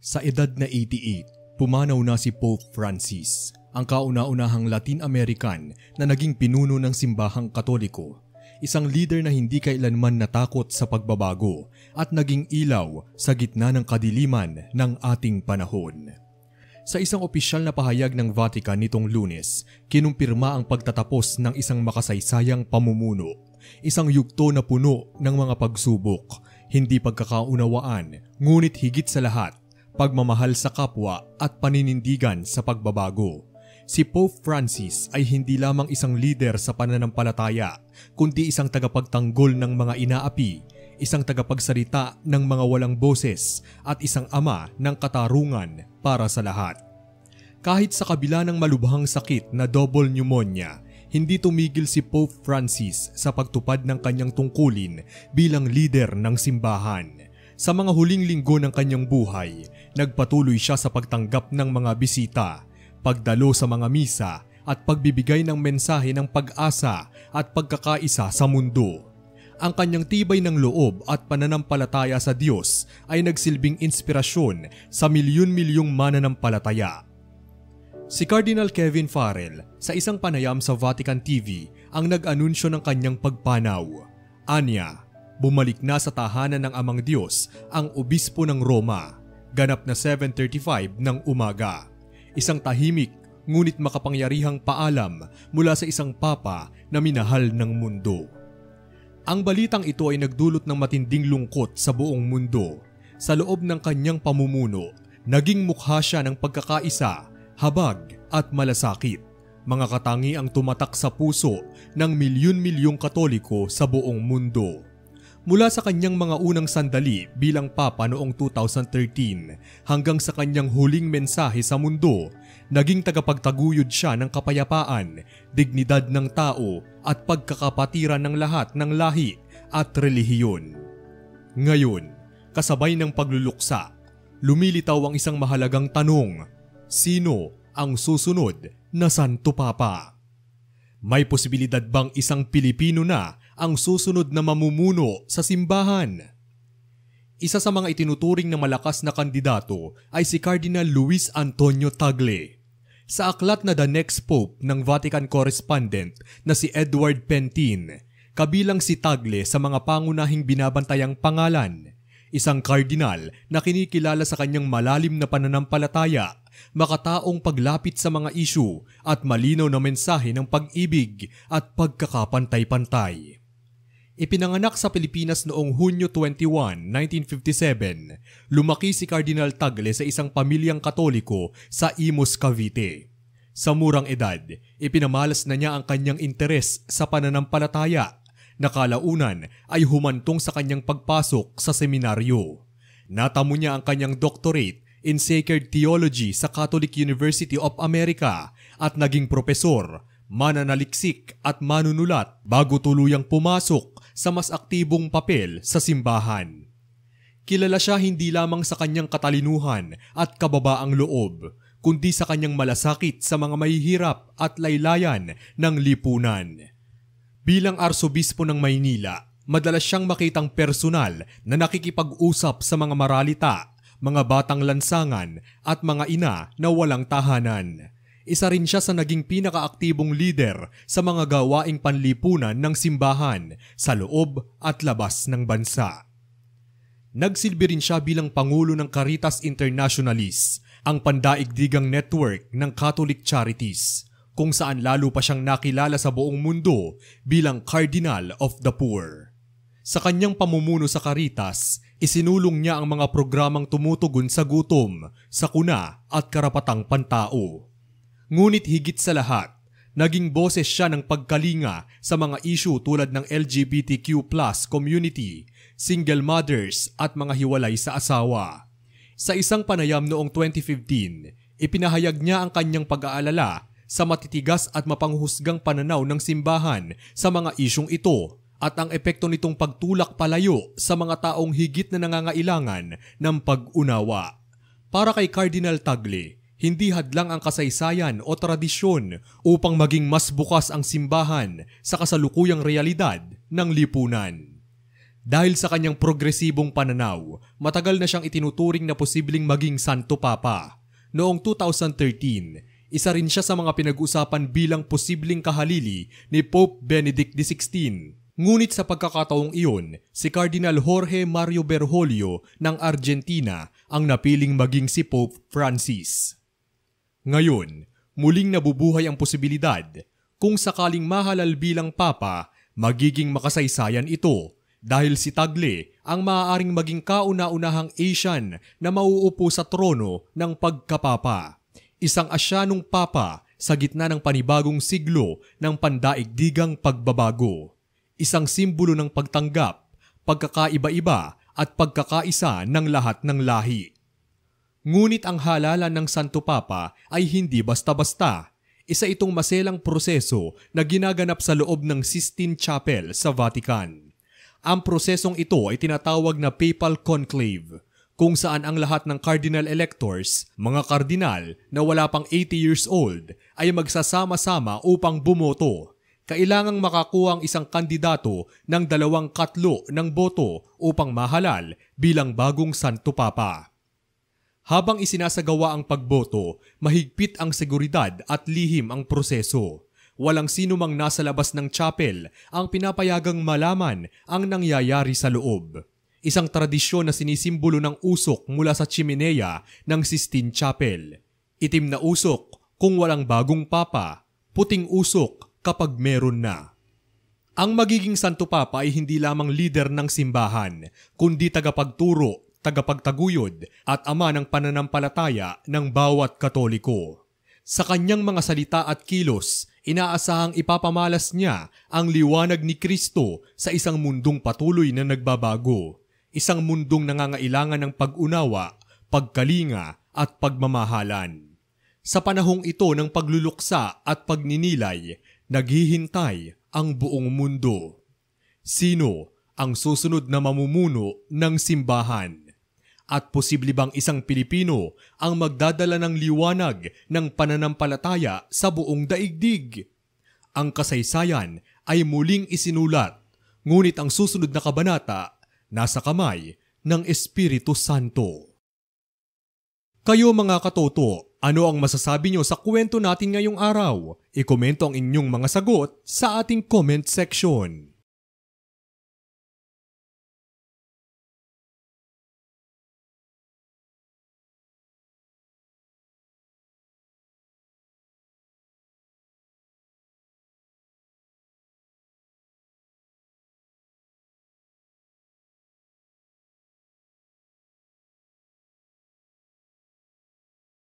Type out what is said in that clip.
Sa edad na 88, pumanaw na si Pope Francis, ang kauna-unahang Latin American na naging pinuno ng simbahang Katoliko. Isang leader na hindi kailanman natakot sa pagbabago at naging ilaw sa gitna ng kadiliman ng ating panahon. Sa isang opisyal na pahayag ng Vatican nitong Lunes, kinumpirma ang pagtatapos ng isang makasaysayang pamumuno, isang yugto na puno ng mga pagsubok, hindi pagkakaunawaan, ngunit higit sa lahat, pagmamahal sa kapwa at paninindigan sa pagbabago. Si Pope Francis ay hindi lamang isang leader sa pananampalataya, kundi isang tagapagtanggol ng mga inaapi, isang tagapagsalita ng mga walang boses at isang ama ng katarungan para sa lahat. Kahit sa kabila ng malubhang sakit na double pneumonia, hindi tumigil si Pope Francis sa pagtupad ng kanyang tungkulin bilang leader ng simbahan. Sa mga huling linggo ng kanyang buhay, nagpatuloy siya sa pagtanggap ng mga bisita, pagdalo sa mga misa at pagbibigay ng mensahe ng pag-asa at pagkakaisa sa mundo. Ang kanyang tibay ng loob at pananampalataya sa Diyos ay nagsilbing inspirasyon sa milyon-milyong mananampalataya. Si Cardinal Kevin Farrell sa isang panayam sa Vatican TV ang nag-anunsyo ng kanyang pagpanaw. Anya, bumalik na sa tahanan ng Amang Diyos ang obispo ng Roma, ganap na 7:35 ng umaga. Isang tahimik ngunit makapangyarihang paalam mula sa isang papa na minahal ng mundo. Ang balitang ito ay nagdulot ng matinding lungkot sa buong mundo. Sa loob ng kanyang pamumuno, naging mukha siya ng pagkakaisa, habag at malasakit, mga katangiang tumatak sa puso ng milyon-milyong Katoliko sa buong mundo. Mula sa kanyang mga unang sandali bilang Papa noong 2013 hanggang sa kanyang huling mensahe sa mundo, naging tagapagtaguyod siya ng kapayapaan, dignidad ng tao at pagkakapatiran ng lahat ng lahi at relihiyon. Ngayon, kasabay ng pagluluksa, lumilitaw ang isang mahalagang tanong: sino ang susunod na Santo Papa? May posibilidad bang isang Pilipino na ang susunod na mamumuno sa simbahan? Isa sa mga itinuturing na malakas na kandidato ay si Cardinal Luis Antonio Tagle. Sa aklat na The Next Pope ng Vatican correspondent na si Edward Pentin, kabilang si Tagle sa mga pangunahing binabantayang pangalan. Isang kardinal na kinikilala sa kanyang malalim na pananampalataya, makataong paglapit sa mga isyu at malinaw na mensahe ng pag-ibig at pagkakapantay-pantay. Ipinanganak sa Pilipinas noong Hunyo 21, 1957, lumaki si Cardinal Tagle sa isang pamilyang Katoliko sa Imus, Cavite. Sa murang edad, ipinamalas na niya ang kanyang interes sa pananampalataya, na kalaunan ay humantong sa kanyang pagpasok sa seminaryo. Natamo niya ang kanyang doctorate in Sacred Theology sa Catholic University of America at naging propesor, mananaliksik at manunulat bago tuluyang pumasok sa mas aktibong papel sa simbahan. Kilala siya hindi lamang sa kanyang katalinuhan at kababaang loob, kundi sa kanyang malasakit sa mga mahihirap at laylayan ng lipunan. Bilang Arsobispo ng Maynila, madalas siyang makitang personal na nakikipag-usap sa mga maralita, mga batang lansangan at mga ina na walang tahanan. Isa rin siya sa naging pinakaaktibong leader sa mga gawaing panlipunan ng simbahan sa loob at labas ng bansa. Nagsilbi rin siya bilang Pangulo ng Caritas Internationalis, ang pandaigdigang network ng Catholic Charities, kung saan lalo pa siyang nakilala sa buong mundo bilang Cardinal of the Poor. Sa kanyang pamumuno sa Caritas, isinulong niya ang mga programang tumutugon sa gutom, sakuna at karapatang pantao. Ngunit higit sa lahat, naging boses siya ng pagkalinga sa mga issue tulad ng LGBTQ+ community, single mothers at mga hiwalay sa asawa. Sa isang panayam noong 2015, ipinahayag niya ang kanyang pag-aalala sa matitigas at mapanghuhusgang pananaw ng simbahan sa mga isyung ito at ang epekto nitong pagtulak palayo sa mga taong higit na nangangailangan ng pag-unawa. Para kay Cardinal Tagle, hindi hadlang ang kasaysayan o tradisyon upang maging mas bukas ang simbahan sa kasalukuyang realidad ng lipunan. Dahil sa kanyang progresibong pananaw, matagal na siyang itinuturing na posibleng maging Santo Papa. Noong 2013, isa rin siya sa mga pinag-usapan bilang posibleng kahalili ni Pope Benedict XVI. Ngunit sa pagkakataong iyon, si Cardinal Jorge Mario Bergoglio ng Argentina ang napiling maging si Pope Francis. Ngayon, muling nabubuhay ang posibilidad. Kung sakaling mahalal bilang Papa, magiging makasaysayan ito. Dahil si Tagle ang maaaring maging kauna-unahang Asian na mauupo sa trono ng pagkapapa. Isang Asyanong Papa sa gitna ng panibagong siglo ng pandaigdigang pagbabago. Isang simbolo ng pagtanggap, pagkakaiba-iba at pagkakaisa ng lahat ng lahi. Ngunit ang halalan ng Santo Papa ay hindi basta-basta. Isa itong maselang proseso na ginaganap sa loob ng Sistine Chapel sa Vatican. Ang prosesong ito ay tinatawag na Papal Conclave, kung saan ang lahat ng cardinal electors, mga kardinal na wala pang 80 years old, ay magsasama-sama upang bumoto. Kailangang makakuha ang isang kandidato ng 2/3 ng boto upang mahalal bilang bagong Santo Papa. Habang isinasagawa ang pagboto, mahigpit ang seguridad at lihim ang proseso. Walang sino mang nasa labas ng chapel ang pinapayagang malaman ang nangyayari sa loob. Isang tradisyon na sinisimbolo ng usok mula sa chimenea ng Sistine Chapel. Itim na usok kung walang bagong papa, puting usok kapag meron na. Ang magiging Santo Papa ay hindi lamang leader ng simbahan, kundi tagapagturo, tagapagtaguyod at ama ng pananampalataya ng bawat Katoliko. Sa kanyang mga salita at kilos, inaasahang ipapamalas niya ang liwanag ni Kristo sa isang mundong patuloy na nagbabago. Isang mundong nangangailangan ng pag-unawa, pagkalinga at pagmamahalan. Sa panahong ito ng pagluluksa at pagninilay, naghihintay ang buong mundo. Sino ang susunod na mamumuno ng simbahan? At posible bang isang Pilipino ang magdadala ng liwanag ng pananampalataya sa buong daigdig? Ang kasaysayan ay muling isinulat, ngunit ang susunod na kabanata nasa kamay ng Espiritu Santo. Kayo mga katoto, ano ang masasabi nyo sa kwento natin ngayong araw? I-komento ang inyong mga sagot sa ating comment section.